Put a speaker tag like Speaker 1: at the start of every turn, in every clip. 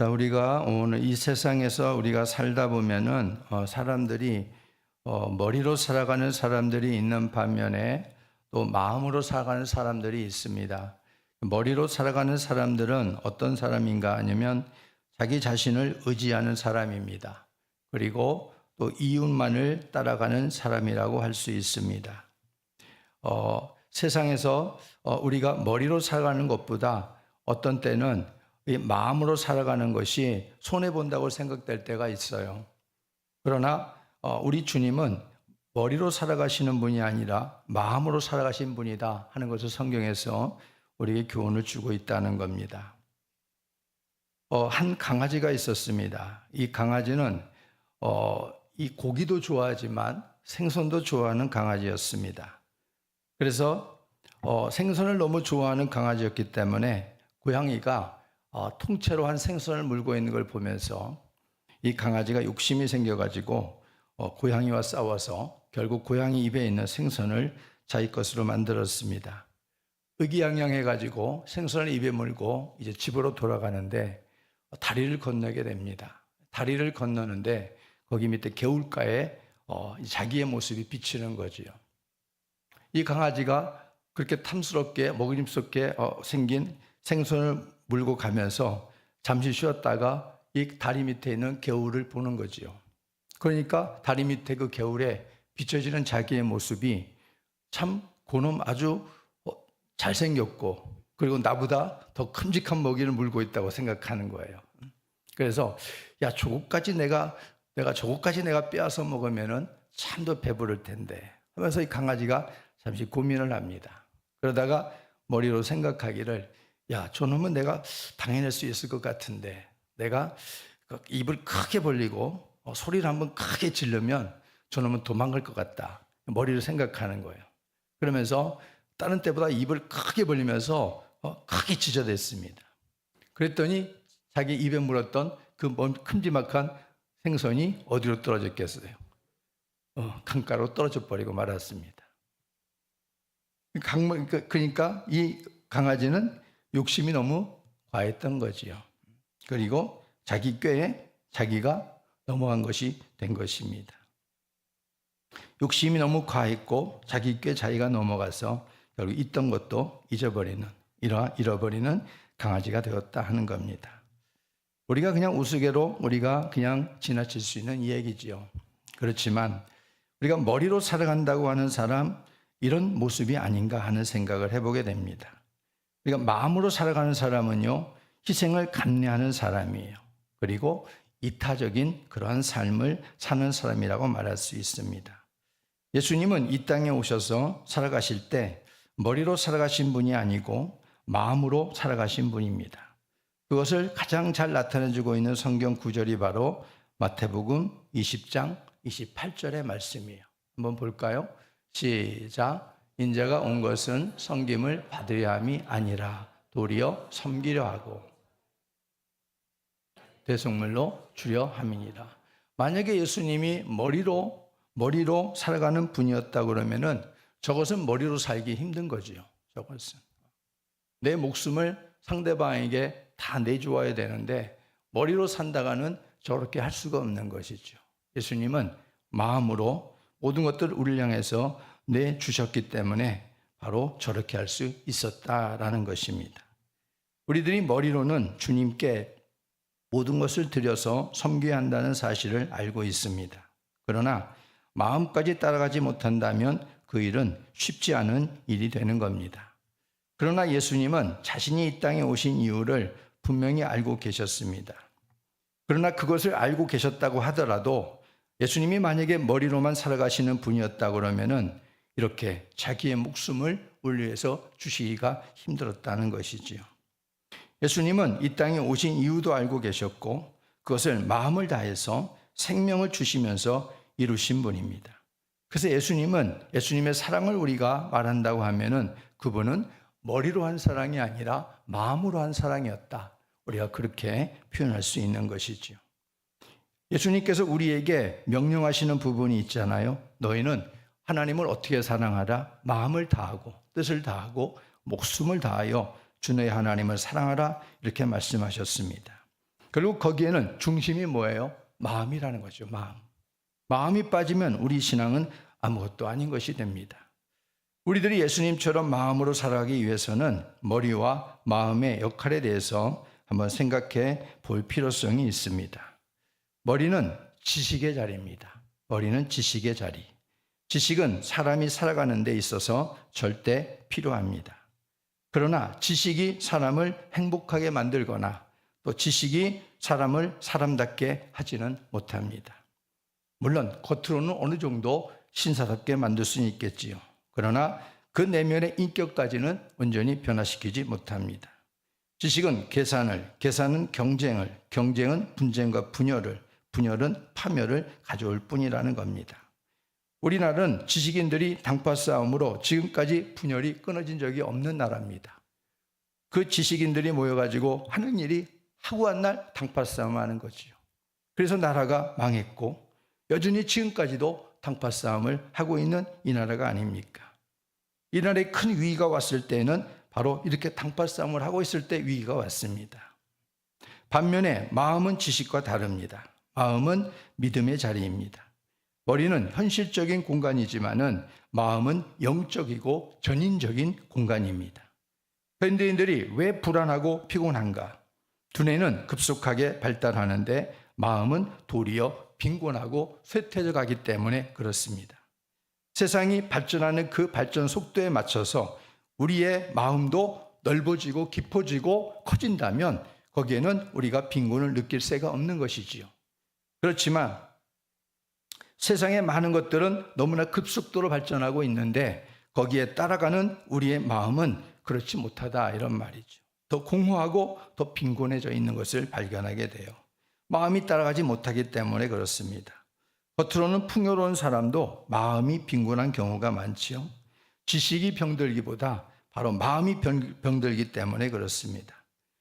Speaker 1: 자, 우리가 오늘 이 세상에서 우리가 살다 보면은 사람들이 머리로 살아가는 사람들이 있는 반면에 또 마음으로 살아가는 사람들이 있습니다. 머리로 살아가는 사람들은 어떤 사람인가 하냐면 자기 자신을 의지하는 사람입니다. 그리고 또 이웃만을 따라가는 사람이라고 할 수 있습니다. 세상에서 우리가 머리로 살아가는 것보다 어떤 때는 이 마음으로 살아가는 것이 손해본다고 생각될 때가 있어요. 그러나 우리 주님은 머리로 살아가시는 분이 아니라 마음으로 살아가신 분이다 하는 것을 성경에서 우리에게 교훈을 주고 있다는 겁니다. 한 강아지가 있었습니다. 이 강아지는 이 고기도 좋아하지만 생선도 좋아하는 강아지였습니다. 그래서 생선을 너무 좋아하는 강아지였기 때문에 고양이가 통째로 한 생선을 물고 있는 걸 보면서 이 강아지가 욕심이 생겨가지고 고양이와 싸워서 결국 고양이 입에 있는 생선을 자기 것으로 만들었습니다. 의기양양해가지고 생선을 입에 물고 이제 집으로 돌아가는데 다리를 건너게 됩니다. 다리를 건너는데 거기 밑에 개울가에 자기의 모습이 비치는 거지요. 이 강아지가 그렇게 탐스럽게 먹음직스럽게 생긴 생선을 물고 가면서 잠시 쉬었다가 이 다리 밑에 있는 개울을 보는 거지요. 그러니까 다리 밑에 그 개울에 비춰지는 자기의 모습이 참 그놈 아주 잘생겼고 그리고 나보다 더 큼직한 먹이를 물고 있다고 생각하는 거예요. 그래서 야 저것까지 내가 저것까지 내가 빼앗아 먹으면은 참 더 배부를 텐데 하면서 이 강아지가 잠시 고민을 합니다. 그러다가 머리로 생각하기를 야 저놈은 내가 당해낼 수 있을 것 같은데 내가 입을 크게 벌리고 소리를 한번 크게 지르면 저놈은 도망갈 것 같다. 머리로 생각하는 거예요. 그러면서 다른 때보다 입을 크게 벌리면서 크게 짖어댔습니다. 그랬더니 자기 입에 물었던 그 큼지막한 생선이 어디로 떨어졌겠어요? 강가로 떨어져 버리고 말았습니다. 그러니까 이 강아지는 욕심이 너무 과했던 거지요. 그리고 자기 꾀에 자기가 넘어간 것이 된 것입니다. 욕심이 너무 과했고 자기 꾀 자기가 넘어가서 결국 있던 것도 잃어버리는 강아지가 되었다 하는 겁니다. 우리가 그냥 우스개로 우리가 그냥 지나칠 수 있는 이 얘기지요. 그렇지만 우리가 머리로 살아간다고 하는 사람 이런 모습이 아닌가 하는 생각을 해보게 됩니다. 우리가 마음으로 살아가는 사람은요 희생을 감내하는 사람이에요. 그리고 이타적인 그러한 삶을 사는 사람이라고 말할 수 있습니다. 예수님은 이 땅에 오셔서 살아가실 때 머리로 살아가신 분이 아니고 마음으로 살아가신 분입니다. 그것을 가장 잘 나타내주고 있는 성경 구절이 바로 마태복음 20장 28절의 말씀이에요. 한번 볼까요? 시작. 인자가 온 것은 섬김을 받으려 함이 아니라 도리어 섬기려 하고 대속물로 주려 함이니라. 만약에 예수님이 머리로 살아가는 분이었다 그러면은 저것은 머리로 살기 힘든 거지요. 저것은 내 목숨을 상대방에게 다 내주어야 되는데 머리로 산다가는 저렇게 할 수가 없는 것이죠. 예수님은 마음으로 모든 것들을 우리를 향해서 내주셨기 때문에 바로 저렇게 할 수 있었다라는 것입니다. 우리들이 머리로는 주님께 모든 것을 드려서 섬겨야 한다는 사실을 알고 있습니다. 그러나 마음까지 따라가지 못한다면 그 일은 쉽지 않은 일이 되는 겁니다. 그러나 예수님은 자신이 이 땅에 오신 이유를 분명히 알고 계셨습니다. 그러나 그것을 알고 계셨다고 하더라도 예수님이 만약에 머리로만 살아가시는 분이었다 그러면은 이렇게 자기의 목숨을 우리 위해서 주시기가 힘들었다는 것이지요. 예수님은 이 땅에 오신 이유도 알고 계셨고 그것을 마음을 다해서 생명을 주시면서 이루신 분입니다. 그래서 예수님의 사랑을 우리가 말한다고 하면은 그분은 머리로 한 사랑이 아니라 마음으로 한 사랑이었다. 우리가 그렇게 표현할 수 있는 것이지요. 예수님께서 우리에게 명령하시는 부분이 있잖아요. 너희는 하나님을 어떻게 사랑하라? 마음을 다하고 뜻을 다하고 목숨을 다하여 주 너의 하나님을 사랑하라 이렇게 말씀하셨습니다. 결국 거기에는 중심이 뭐예요? 마음이라는 거죠. 마음이 빠지면 우리 신앙은 아무것도 아닌 것이 됩니다. 우리들이 예수님처럼 마음으로 살아가기 위해서는 머리와 마음의 역할에 대해서 한번 생각해 볼 필요성이 있습니다. 머리는 지식의 자리입니다. 머리는 지식의 자리. 지식은 사람이 살아가는 데 있어서 절대 필요합니다. 그러나 지식이 사람을 행복하게 만들거나 또 지식이 사람을 사람답게 하지는 못합니다. 물론 겉으로는 어느 정도 신사답게 만들 수는 있겠지요. 그러나 그 내면의 인격까지는 온전히 변화시키지 못합니다. 지식은 계산은 경쟁은 분쟁과 분열은 파멸을 가져올 뿐이라는 겁니다. 우리나라는 지식인들이 당파 싸움으로 지금까지 분열이 끊어진 적이 없는 나라입니다. 그 지식인들이 모여가지고 하는 일이 하고 한 날 당파 싸움하는 거지요. 그래서 나라가 망했고 여전히 지금까지도 당파 싸움을 하고 있는 이 나라가 아닙니까? 이 나라에 큰 위기가 왔을 때는 바로 이렇게 당파 싸움을 하고 있을 때 위기가 왔습니다. 반면에 마음은 지식과 다릅니다. 마음은 믿음의 자리입니다. 머리는 현실적인 공간이지만은 마음은 영적이고 전인적인 공간입니다. 현대인들이 왜 불안하고 피곤한가? 두뇌는 급속하게 발달하는데 마음은 도리어 빈곤하고 쇠퇴져 가기 때문에 그렇습니다. 세상이 발전하는 그 발전 속도에 맞춰서 우리의 마음도 넓어지고 깊어지고 커진다면 거기에는 우리가 빈곤을 느낄 새가 없는 것이지요. 그렇지만 세상의 많은 것들은 너무나 급속도로 발전하고 있는데 거기에 따라가는 우리의 마음은 그렇지 못하다 이런 말이죠. 더 공허하고 더 빈곤해져 있는 것을 발견하게 돼요. 마음이 따라가지 못하기 때문에 그렇습니다. 겉으로는 풍요로운 사람도 마음이 빈곤한 경우가 많지요. 지식이 병들기보다 바로 마음이 병들기 때문에 그렇습니다.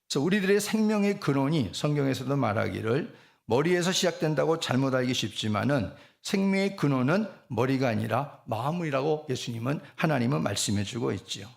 Speaker 1: 그래서 우리들의 생명의 근원이 성경에서도 말하기를 머리에서 시작된다고 잘못 알기 쉽지만은 생명의 근원은 머리가 아니라 마음이라고 하나님은 말씀해 주고 있지요.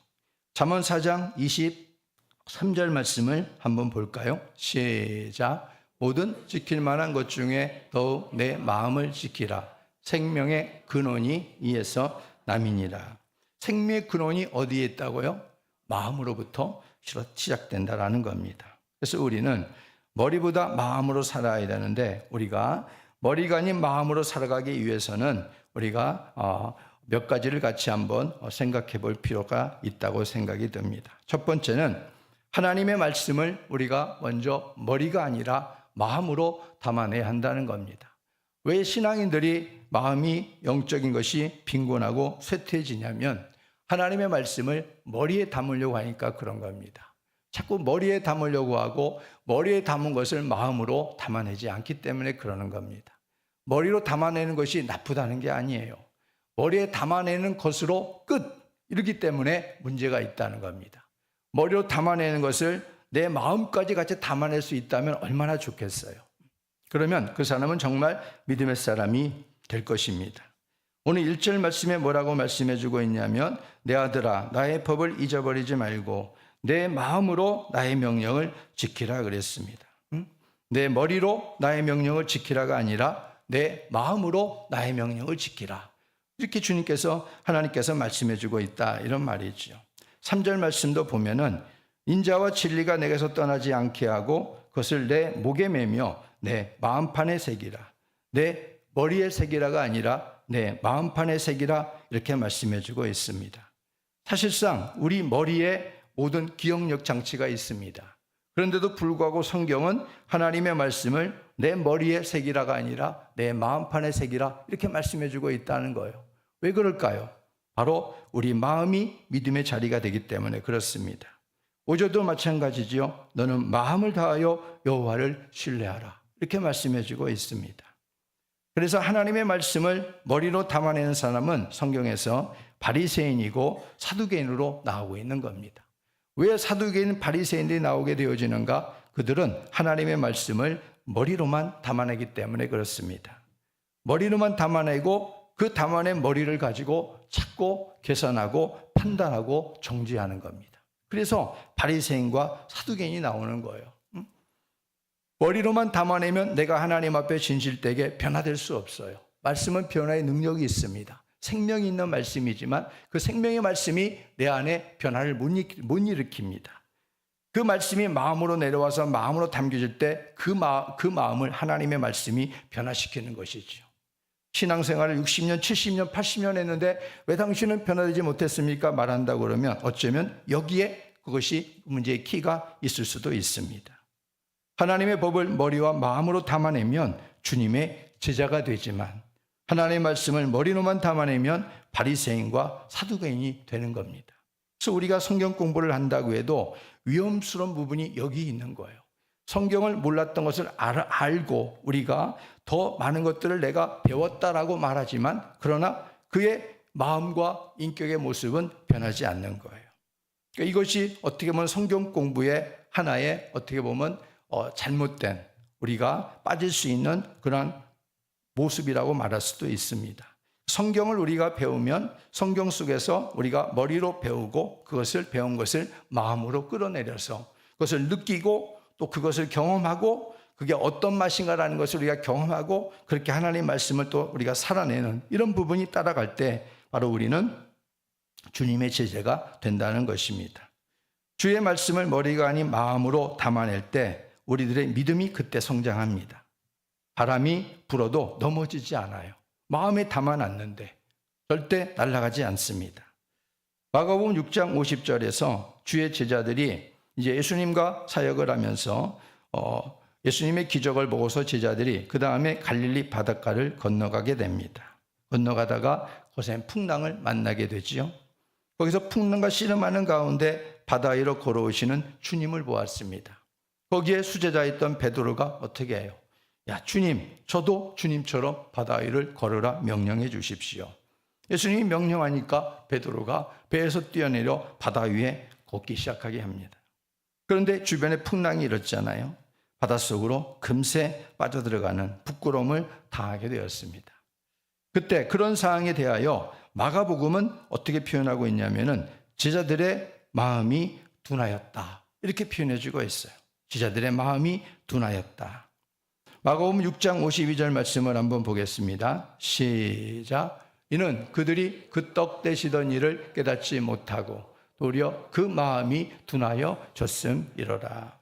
Speaker 1: 잠언 4장 23절 말씀을 한번 볼까요? 시작. 모든 지킬 만한 것 중에 더욱 내 마음을 지키라. 생명의 근원이 이에서 남이니라. 생명의 근원이 어디에 있다고요? 마음으로부터 시작된다라는 겁니다. 그래서 우리는 머리보다 마음으로 살아야 되는데 우리가 머리가 아닌 마음으로 살아가기 위해서는 우리가 몇 가지를 같이 한번 생각해 볼 필요가 있다고 생각이 듭니다. 첫 번째는 하나님의 말씀을 우리가 먼저 머리가 아니라 마음으로 담아내야 한다는 겁니다. 왜 신앙인들이 마음이 영적인 것이 빈곤하고 쇠퇴해지냐면 하나님의 말씀을 머리에 담으려고 하니까 그런 겁니다. 자꾸 머리에 담으려고 하고 머리에 담은 것을 마음으로 담아내지 않기 때문에 그러는 겁니다. 머리로 담아내는 것이 나쁘다는 게 아니에요. 머리에 담아내는 것으로 끝! 이렇기 때문에 문제가 있다는 겁니다. 머리로 담아내는 것을 내 마음까지 같이 담아낼 수 있다면 얼마나 좋겠어요. 그러면 그 사람은 정말 믿음의 사람이 될 것입니다. 오늘 1절 말씀에 뭐라고 말씀해 주고 있냐면 내 아들아 나의 법을 잊어버리지 말고 내 마음으로 나의 명령을 지키라 그랬습니다. 내 머리로 나의 명령을 지키라가 아니라 내 마음으로 나의 명령을 지키라. 이렇게 하나님께서 말씀해 주고 있다 이런 말이죠. 3절 말씀도 보면은 인자와 진리가 내게서 떠나지 않게 하고 그것을 내 목에 매며 내 마음판에 새기라. 내 머리에 새기라가 아니라 내 마음판에 새기라 이렇게 말씀해 주고 있습니다. 사실상 우리 머리에 모든 기억력 장치가 있습니다. 그런데도 불구하고 성경은 하나님의 말씀을 내 머리에 새기라가 아니라 내 마음판에 새기라 이렇게 말씀해 주고 있다는 거예요. 왜 그럴까요? 바로 우리 마음이 믿음의 자리가 되기 때문에 그렇습니다. 5절도 마찬가지지요. 너는 마음을 다하여 여호와를 신뢰하라 이렇게 말씀해 주고 있습니다. 그래서 하나님의 말씀을 머리로 담아내는 사람은 성경에서 바리새인이고 사두개인으로 나오고 있는 겁니다. 왜 사두개인 바리새인들이 나오게 되어지는가? 그들은 하나님의 말씀을 머리로만 담아내기 때문에 그렇습니다. 머리로만 담아내고 그 담아낸 머리를 가지고 찾고 계산하고 판단하고 정죄하는 겁니다. 그래서 바리새인과 사두개인이 나오는 거예요. 머리로만 담아내면 내가 하나님 앞에 진실되게 변화될 수 없어요. 말씀은 변화의 능력이 있습니다. 생명이 있는 말씀이지만 그 생명의 말씀이 내 안에 변화를 못 일으킵니다. 그 말씀이 마음으로 내려와서 마음으로 담겨질 때 그 마음을 하나님의 말씀이 변화시키는 것이죠. 신앙생활을 60년, 70년, 80년 했는데 왜 당신은 변화되지 못했습니까? 말한다고 그러면 어쩌면 여기에 그것이 문제의 키가 있을 수도 있습니다. 하나님의 법을 머리와 마음으로 담아내면 주님의 제자가 되지만 하나님의 말씀을 머리로만 담아내면 바리새인과 사두개인이 되는 겁니다. 그래서 우리가 성경 공부를 한다고 해도 위험스러운 부분이 여기 있는 거예요. 성경을 몰랐던 것을 알고 우리가 더 많은 것들을 내가 배웠다라고 말하지만 그러나 그의 마음과 인격의 모습은 변하지 않는 거예요. 그러니까 이것이 어떻게 보면 성경 공부의 하나의 어떻게 보면 잘못된 우리가 빠질 수 있는 그런 모습이라고 말할 수도 있습니다. 성경을 우리가 배우면 성경 속에서 우리가 머리로 배우고 그것을 배운 것을 마음으로 끌어내려서 그것을 느끼고 또 그것을 경험하고 그게 어떤 맛인가라는 것을 우리가 경험하고 그렇게 하나님의 말씀을 또 우리가 살아내는 이런 부분이 따라갈 때 바로 우리는 주님의 제자가 된다는 것입니다. 주의 말씀을 머리가 아닌 마음으로 담아낼 때 우리들의 믿음이 그때 성장합니다. 바람이 불어도 넘어지지 않아요. 마음에 담아놨는데 절대 날아가지 않습니다. 마가복음 6장 50절에서 주의 제자들이 이제 예수님과 사역을 하면서 예수님의 기적을 보고서 제자들이 그 다음에 갈릴리 바닷가를 건너가게 됩니다. 건너가다가 거센 풍랑을 만나게 되지요. 거기서 풍랑과 씨름하는 가운데 바다 위로 걸어오시는 주님을 보았습니다. 거기에 수제자였던 베드로가 어떻게 해요? 야 주님, 저도 주님처럼 바다 위를 걸으라 명령해 주십시오. 예수님이 명령하니까 베드로가 배에서 뛰어내려 바다 위에 걷기 시작하게 합니다. 그런데 주변에 풍랑이 일었잖아요. 바닷속으로 금세 빠져들어가는 부끄러움을 당하게 되었습니다. 그때 그런 상황에 대하여 마가복음은 어떻게 표현하고 있냐면은 제자들의 마음이 둔하였다 이렇게 표현해주고 있어요. 제자들의 마음이 둔하였다. 마가복음 6장 52절 말씀을 한번 보겠습니다. 시작. 이는 그들이 그 떡 떼시던 일을 깨닫지 못하고 도리어 그 마음이 둔하여 졌음이로라.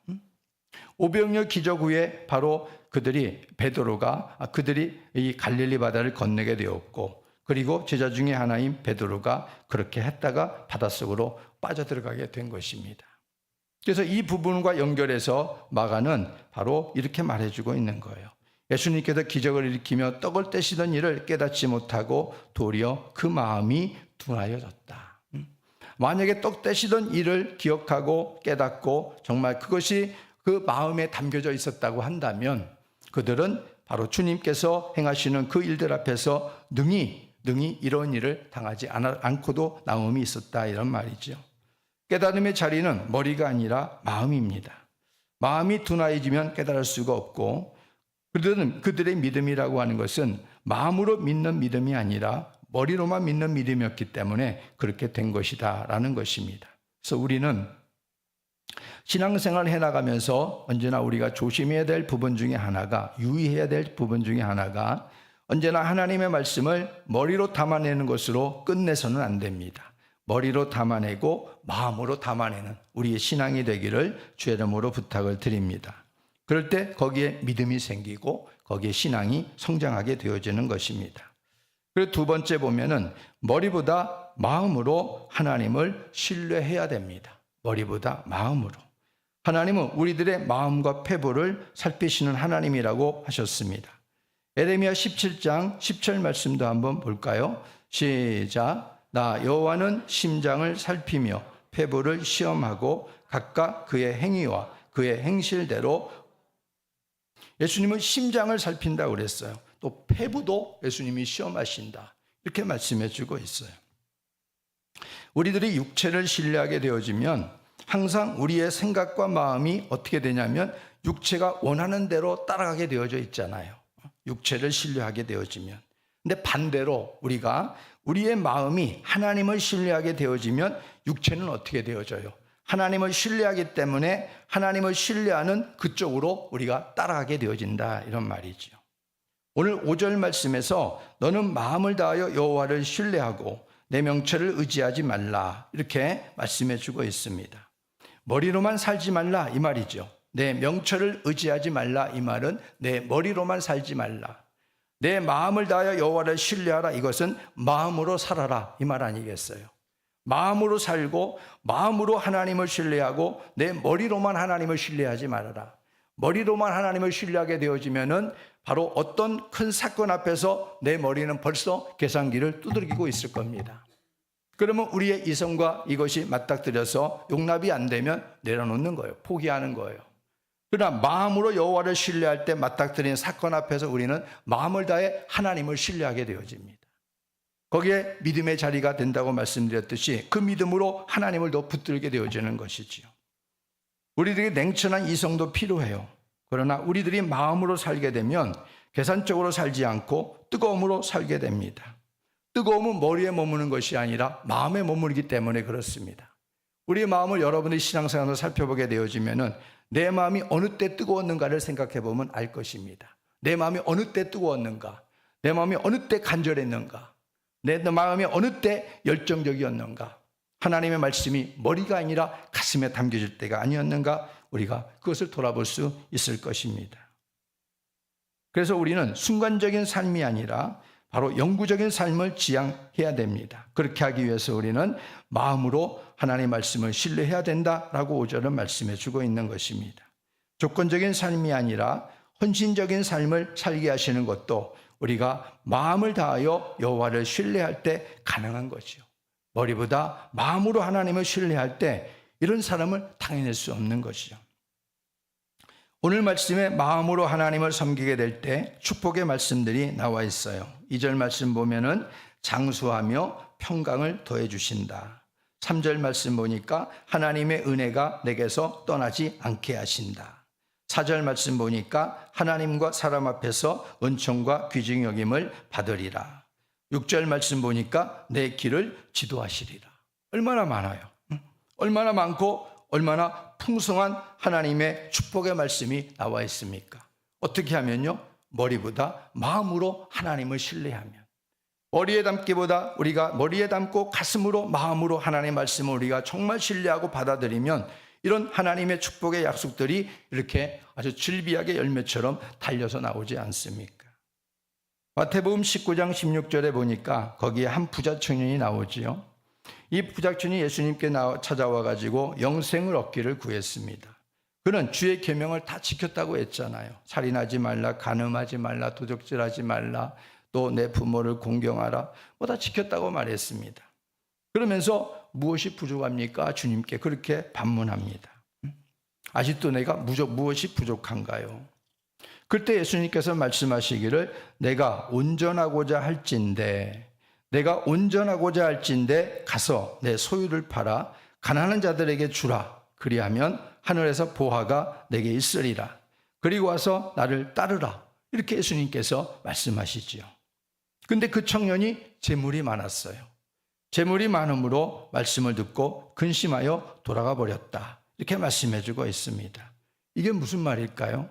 Speaker 1: 오병이어 기적 후에 바로 그들이 이 갈릴리 바다를 건너게 되었고 그리고 제자 중에 하나인 베드로가 그렇게 했다가 바닷속으로 빠져들어가게 된 것입니다. 그래서 이 부분과 연결해서 마가는 바로 이렇게 말해주고 있는 거예요. 예수님께서 기적을 일으키며 떡을 떼시던 일을 깨닫지 못하고 도리어 그 마음이 둔하여졌다. 만약에 떡 떼시던 일을 기억하고 깨닫고 정말 그것이 그 마음에 담겨져 있었다고 한다면 그들은 바로 주님께서 행하시는 그 일들 앞에서 능히 이런 일을 당하지 않고도 나음이 있었다 이런 말이죠. 깨달음의 자리는 머리가 아니라 마음입니다. 마음이 둔하여지면 깨달을 수가 없고 그들의 믿음이라고 하는 것은 마음으로 믿는 믿음이 아니라 머리로만 믿는 믿음이었기 때문에 그렇게 된 것이다 라는 것입니다. 그래서 우리는 신앙생활을 해나가면서 언제나 우리가 조심해야 될 부분 중에 하나가 유의해야 될 부분 중에 하나가 언제나 하나님의 말씀을 머리로 담아내는 것으로 끝내서는 안 됩니다. 머리로 담아내고 마음으로 담아내는 우리의 신앙이 되기를 주의 이름으로 부탁을 드립니다. 그럴 때 거기에 믿음이 생기고 거기에 신앙이 성장하게 되어지는 것입니다. 그리고 두 번째 보면은 머리보다 마음으로 하나님을 신뢰해야 됩니다. 머리보다 마음으로. 하나님은 우리들의 마음과 패부를 살피시는 하나님이라고 하셨습니다. 에레미야 17장 10절 말씀도 한번 볼까요? 시작. 나 여호와는 심장을 살피며 패부를 시험하고 각각 그의 행위와 그의 행실대로. 예수님은 심장을 살핀다고 그랬어요. 또 패부도 예수님이 시험하신다 이렇게 말씀해 주고 있어요. 우리들이 육체를 신뢰하게 되어지면 항상 우리의 생각과 마음이 어떻게 되냐면 육체가 원하는 대로 따라가게 되어져 있잖아요. 육체를 신뢰하게 되어지면. 근데 반대로 우리가 우리의 마음이 하나님을 신뢰하게 되어지면 육체는 어떻게 되어져요? 하나님을 신뢰하기 때문에 하나님을 신뢰하는 그쪽으로 우리가 따라가게 되어진다, 이런 말이죠. 오늘 5절 말씀에서 너는 마음을 다하여 여호와를 신뢰하고 내 명철을 의지하지 말라, 이렇게 말씀해 주고 있습니다. 머리로만 살지 말라, 이 말이죠. 내 명철을 의지하지 말라, 이 말은 내 머리로만 살지 말라. 내 마음을 다하여 여호와를 신뢰하라, 이것은 마음으로 살아라, 이 말 아니겠어요? 마음으로 살고 마음으로 하나님을 신뢰하고 내 머리로만 하나님을 신뢰하지 말아라. 머리로만 하나님을 신뢰하게 되어지면은 바로 어떤 큰 사건 앞에서 내 머리는 벌써 계산기를 두들기고 있을 겁니다. 그러면 우리의 이성과 이것이 맞닥뜨려서 용납이 안 되면 내려놓는 거예요. 포기하는 거예요. 그러나 마음으로 여호와를 신뢰할 때 맞닥뜨린 사건 앞에서 우리는 마음을 다해 하나님을 신뢰하게 되어집니다. 거기에 믿음의 자리가 된다고 말씀드렸듯이 그 믿음으로 하나님을 더 붙들게 되어지는 것이지요. 우리들에게 냉철한 이성도 필요해요. 그러나 우리들이 마음으로 살게 되면 계산적으로 살지 않고 뜨거움으로 살게 됩니다. 뜨거움은 머리에 머무는 것이 아니라 마음에 머무르기 때문에 그렇습니다. 우리의 마음을 여러분의 신앙생활로 살펴보게 되어지면은 내 마음이 어느 때 뜨거웠는가를 생각해 보면 알 것입니다. 내 마음이 어느 때 뜨거웠는가, 내 마음이 어느 때 간절했는가, 내 마음이 어느 때 열정적이었는가, 하나님의 말씀이 머리가 아니라 가슴에 담겨질 때가 아니었는가, 우리가 그것을 돌아볼 수 있을 것입니다. 그래서 우리는 순간적인 삶이 아니라 바로 영구적인 삶을 지향해야 됩니다. 그렇게 하기 위해서 우리는 마음으로 하나님의 말씀을 신뢰해야 된다라고 5절은 말씀해 주고 있는 것입니다. 조건적인 삶이 아니라 헌신적인 삶을 살게 하시는 것도 우리가 마음을 다하여 여호와를 신뢰할 때 가능한 거죠. 머리보다 마음으로 하나님을 신뢰할 때 이런 사람을 당해낼 수 없는 것이죠. 오늘 말씀에 마음으로 하나님을 섬기게 될 때 축복의 말씀들이 나와 있어요. 2절 말씀 보면은 장수하며 평강을 더해 주신다. 3절 말씀 보니까 하나님의 은혜가 내게서 떠나지 않게 하신다. 4절 말씀 보니까 하나님과 사람 앞에서 은총과 귀중히 여김을 받으리라. 6절 말씀 보니까 내 길을 지도하시리라. 얼마나 많아요. 얼마나 많고 얼마나 풍성한 하나님의 축복의 말씀이 나와 있습니까? 어떻게 하면요? 머리보다 마음으로 하나님을 신뢰하면, 머리에 담기보다 우리가 머리에 담고 가슴으로 마음으로 하나님의 말씀을 우리가 정말 신뢰하고 받아들이면 이런 하나님의 축복의 약속들이 이렇게 아주 질비하게 열매처럼 달려서 나오지 않습니까? 마태복음 19장 16절에 보니까 거기에 한 부자 청년이 나오지요. 이 부자 청년이 예수님께 찾아와 가지고 영생을 얻기를 구했습니다. 그는 주의 계명을 다 지켰다고 했잖아요. 살인하지 말라, 간음하지 말라, 도적질하지 말라, 또 내 부모를 공경하라, 뭐 다 지켰다고 말했습니다. 그러면서 무엇이 부족합니까? 주님께 그렇게 반문합니다. 아직도 내가 무엇이 부족한가요? 그때 예수님께서 말씀하시기를 내가 온전하고자 할진대 가서 내 소유를 팔아 가난한 자들에게 주라. 그리하면 하늘에서 보화가 내게 있으리라. 그리고 와서 나를 따르라. 이렇게 예수님께서 말씀하시지요. 근데 그 청년이 재물이 많았어요. 재물이 많음으로 말씀을 듣고 근심하여 돌아가 버렸다. 이렇게 말씀해 주고 있습니다. 이게 무슨 말일까요?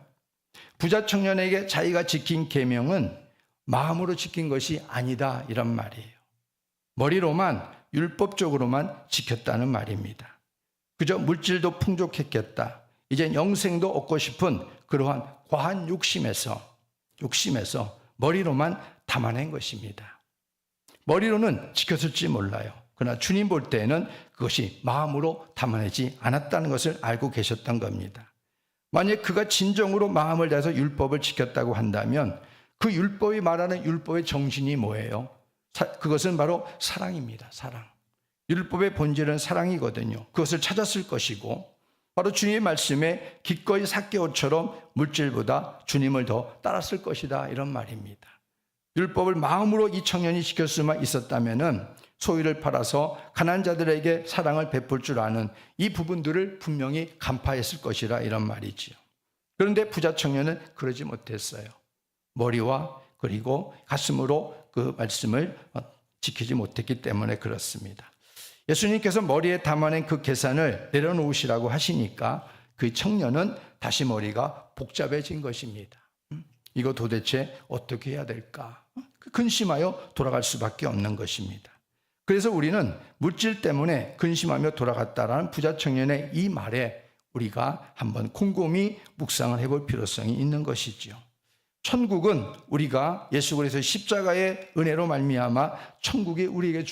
Speaker 1: 부자 청년에게 자기가 지킨 계명은 마음으로 지킨 것이 아니다, 이런 말이에요. 머리로만 율법적으로만 지켰다는 말입니다. 그저 물질도 풍족했겠다, 이젠 영생도 얻고 싶은 그러한 과한 욕심에서 머리로만 담아낸 것입니다. 머리로는 지켰을지 몰라요. 그러나 주님 볼 때에는 그것이 마음으로 담아내지 않았다는 것을 알고 계셨던 겁니다. 만약 그가 진정으로 마음을 다해서 율법을 지켰다고 한다면 그 율법이 말하는 율법의 정신이 뭐예요? 그것은 바로 사랑입니다. 사랑. 율법의 본질은 사랑이거든요. 그것을 찾았을 것이고 바로 주님의 말씀에 기꺼이 삭개옷처럼 물질보다 주님을 더 따랐을 것이다, 이런 말입니다. 율법을 마음으로 이 청년이 지킬 수만 있었다면은 소유를 팔아서 가난한 자들에게 사랑을 베풀 줄 아는 이 부분들을 분명히 간파했을 것이라, 이런 말이지요. 그런데 부자 청년은 그러지 못했어요. 머리와 그리고 가슴으로 그 말씀을 지키지 못했기 때문에 그렇습니다. 예수님께서 머리에 담아낸 그 계산을 내려놓으시라고 하시니까 그 청년은 다시 머리가 복잡해진 것입니다. 이거 도대체 어떻게 해야 될까? 근심하여 돌아갈 수밖에 없는 것입니다. 그래서 우리는 물질 때문에 근심하며 돌아갔다라는 부자 청년의 이 말에 우리가 한번 곰곰이 묵상을 해볼 필요성이 있는 것이지요. 천국은 우리가 예수 그리스도의 십자가의 은혜로 말미암아 천국이 우리에게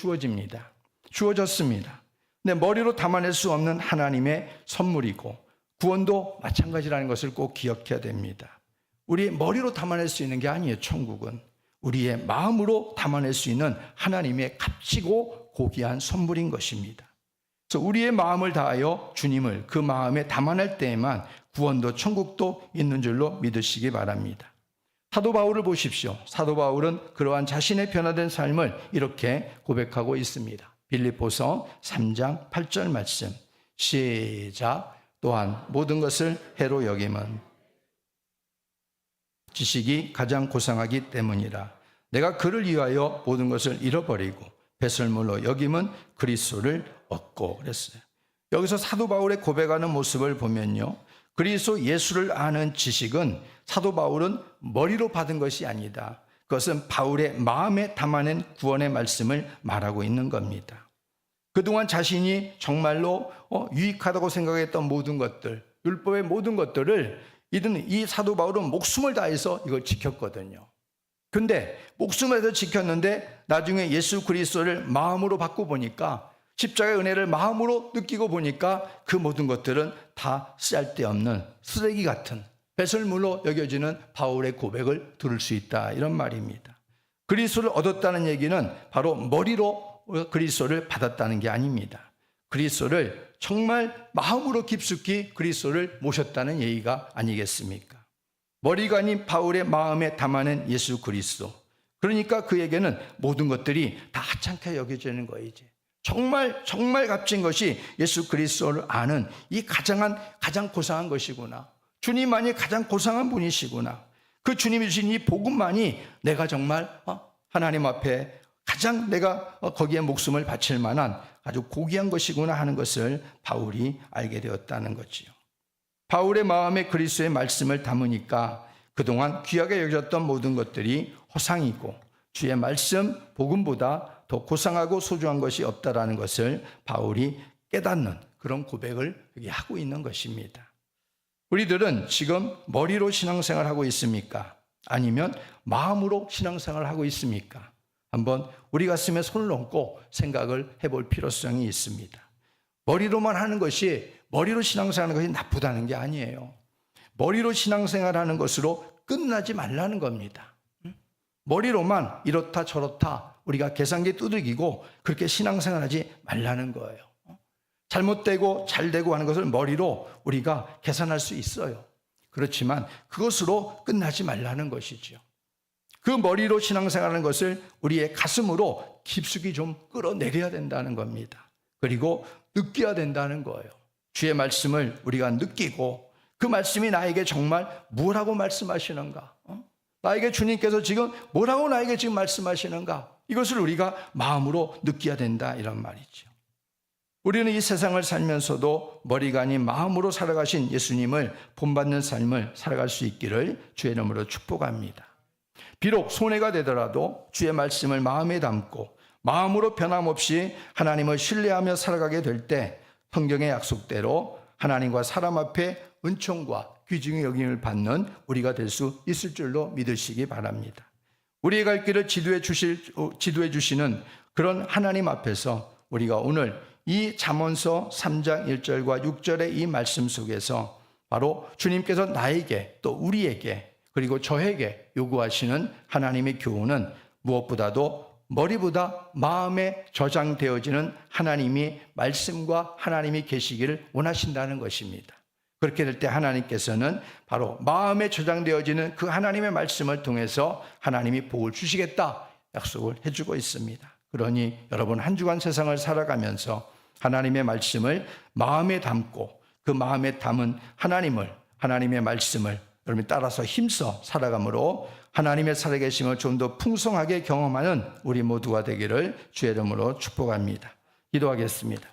Speaker 1: 주어졌습니다. 근데 머리로 담아낼 수 없는 하나님의 선물이고 구원도 마찬가지라는 것을 꼭 기억해야 됩니다. 우리의 머리로 담아낼 수 있는 게 아니에요. 천국은 우리의 마음으로 담아낼 수 있는 하나님의 값지고 고귀한 선물인 것입니다. 그래서 우리의 마음을 다하여 주님을 그 마음에 담아낼 때에만 구원도 천국도 있는 줄로 믿으시기 바랍니다. 사도 바울을 보십시오. 사도 바울은 그러한 자신의 변화된 삶을 이렇게 고백하고 있습니다. 빌립보서 3장 8절 말씀 시작. 또한 모든 것을 해로 여김은 지식이 가장 고상하기 때문이라. 내가 그를 위하여 모든 것을 잃어버리고 배설물로 여김은 그리스도를 얻고 그랬어요. 여기서 사도 바울의 고백하는 모습을 보면요, 그리스도 예수를 아는 지식은 사도 바울은 머리로 받은 것이 아니다. 그것은 바울의 마음에 담아낸 구원의 말씀을 말하고 있는 겁니다. 그동안 자신이 정말로 유익하다고 생각했던 모든 것들, 율법의 모든 것들을 이 사도 바울은 목숨을 다해서 이걸 지켰거든요. 근데 목숨을 다해서 지켰는데 나중에 예수 그리스도를 마음으로 받고 보니까, 십자가의 은혜를 마음으로 느끼고 보니까 그 모든 것들은 다 쓸데없는 쓰레기 같은 배설물로 여겨지는 바울의 고백을 들을 수 있다, 이런 말입니다. 그리스도를 얻었다는 얘기는 바로 머리로 그리스도를 받았다는 게 아닙니다. 그리스도를 정말 마음으로 깊숙이 그리스도를 모셨다는 얘기가 아니겠습니까? 머리가 아닌 바울의 마음에 담아낸 예수 그리스도, 그러니까 그에게는 모든 것들이 다 하찮게 여겨지는 거예요. 이제 정말 값진 것이 예수 그리스도를 아는 이 가장 고상한 것이구나. 주님만이 가장 고상한 분이시구나. 그 주님이 주신 이 복음만이 내가 정말 하나님 앞에 가장 내가 거기에 목숨을 바칠 만한 아주 고귀한 것이구나 하는 것을 바울이 알게 되었다는 거지요. 바울의 마음에 그리스도의 말씀을 담으니까 그동안 귀하게 여겨졌던 모든 것들이 허상이고 주의 말씀, 복음보다 더 고상하고 소중한 것이 없다라는 것을 바울이 깨닫는 그런 고백을 여기 하고 있는 것입니다. 우리들은 지금 머리로 신앙생활을 하고 있습니까? 아니면 마음으로 신앙생활을 하고 있습니까? 한번 우리 가슴에 손을 얹고 생각을 해볼 필요성이 있습니다. 머리로만 하는 것이, 머리로 신앙생활하는 것이 나쁘다는 게 아니에요. 머리로 신앙생활하는 것으로 끝나지 말라는 겁니다. 머리로만 이렇다 저렇다 우리가 계산기 두들기고 그렇게 신앙생활하지 말라는 거예요. 잘못되고 잘되고 하는 것을 머리로 우리가 계산할 수 있어요. 그렇지만 그것으로 끝나지 말라는 것이죠. 그 머리로 신앙생활하는 것을 우리의 가슴으로 깊숙이 좀 끌어내려야 된다는 겁니다. 그리고 느껴야 된다는 거예요. 주의 말씀을 우리가 느끼고 그 말씀이 나에게 정말 뭐라고 말씀하시는가, 나에게 주님께서 지금 뭐라고 나에게 지금 말씀하시는가, 이것을 우리가 마음으로 느껴야 된다, 이런 말이죠. 우리는 이 세상을 살면서도 머리가 아닌 마음으로 살아가신 예수님을 본받는 삶을 살아갈 수 있기를 주의 이름으로 축복합니다. 비록 손해가 되더라도 주의 말씀을 마음에 담고 마음으로 변함없이 하나님을 신뢰하며 살아가게 될 때 성경의 약속대로 하나님과 사람 앞에 은총과 귀중히 여김을 받는 우리가 될 수 있을 줄로 믿으시기 바랍니다. 우리의 갈 길을 지도해 주시는 그런 하나님 앞에서 우리가 오늘 이 잠언서 3장 1절과 6절의 이 말씀 속에서 바로 주님께서 나에게 또 우리에게 그리고 저에게 요구하시는 하나님의 교훈은 무엇보다도 머리보다 마음에 저장되어지는 하나님이 말씀과 하나님이 계시기를 원하신다는 것입니다. 그렇게 될 때 하나님께서는 바로 마음에 저장되어지는 그 하나님의 말씀을 통해서 하나님이 복을 주시겠다 약속을 해주고 있습니다. 그러니 여러분 한 주간 세상을 살아가면서 하나님의 말씀을 마음에 담고 그 마음에 담은 하나님의 말씀을 여러분이 따라서 힘써 살아감으로 하나님의 살아계심을 좀 더 풍성하게 경험하는 우리 모두가 되기를 주의 이름으로 축복합니다. 기도하겠습니다.